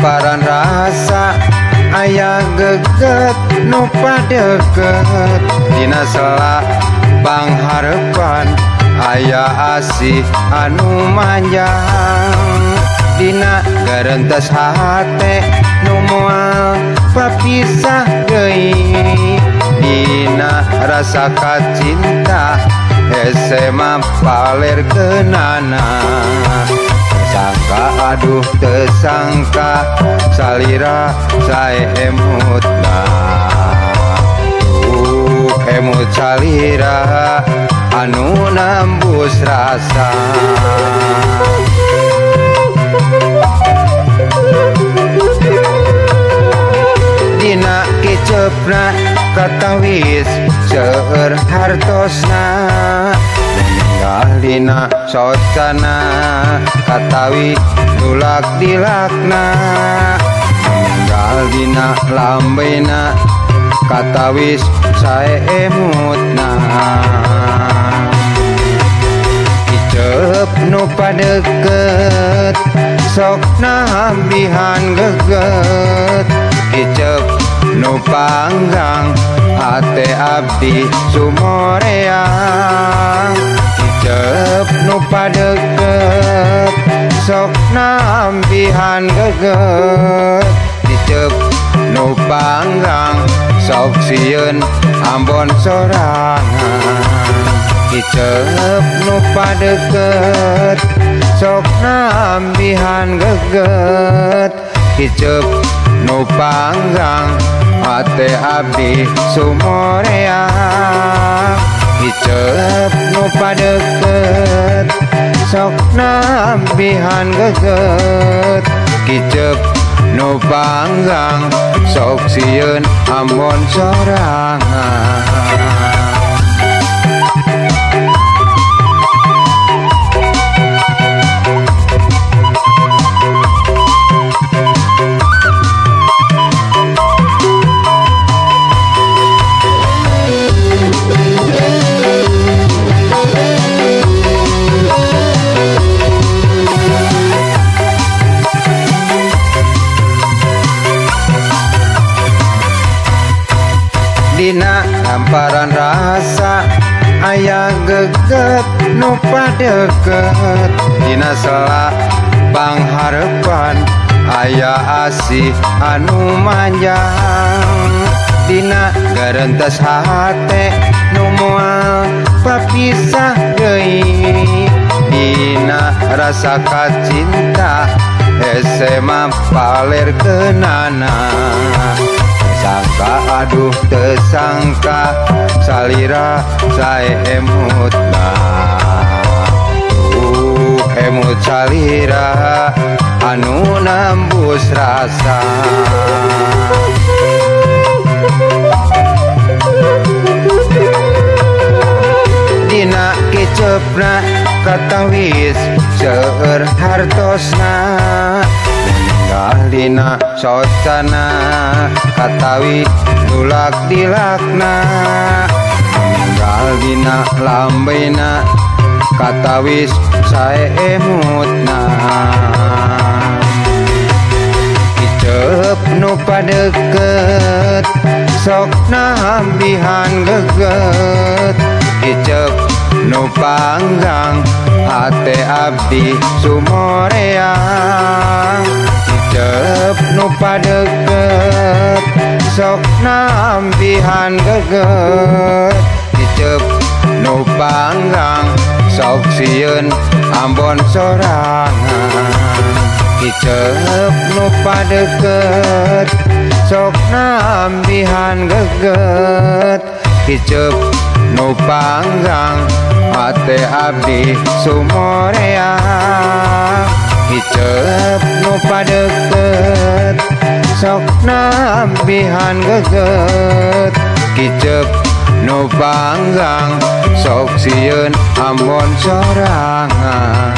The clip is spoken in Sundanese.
hamparan rasa aya geget nu padeket dina sela pangharepan aya asih anu manjang dina garentes hate nu moal papisah deui dina rasa kacinta hese mampaler kenana sangka aduh tersangka salira sae emutna emut salira anu nambus rasa dina kicepna katawis seueur hartosna meninggal dina socana katawi dulak dilakna meninggal dina lambena katawis sae emutna icep nu padeket sokna hambihan geget icep nu panggang hate abdi sumoreang icep nu padeket sokna hambihan geget icep nu panggang sok sieun Ambon sorangan icep nu padeket sokna hambihan geget icep nu panggang hate abdi sumoreang icep nu padeket sokna hambihan geget icep nu panggang sok sieun Ambon sorangan dina hamparan rasa aya geget nu padeket dina sela pangharepan aya asih anu manjang dina garentes hate nu moal papisah deui dina rasa kacinta hese mampaler kenana sangka aduh tersangka salira sae emutna emut salira anu nambus rasa dina kicepna katawis seueur hartosna meninggal dina socana katawi dulak dilakna meninggal dina lambena katawis sae emutna icep nu padeket sokna hambihan geget icep nu panggang hate abdi sumoreang icep nu padeket sokna hambihan geget icep nu panggang sok sieun Ambon sorangan icep nu padeket sokna hambihan geget icep nu panggang hate abdi sumoreang icep nu padeket sokna hambihan geget icep nu panggang sok sieun Ambon sorangan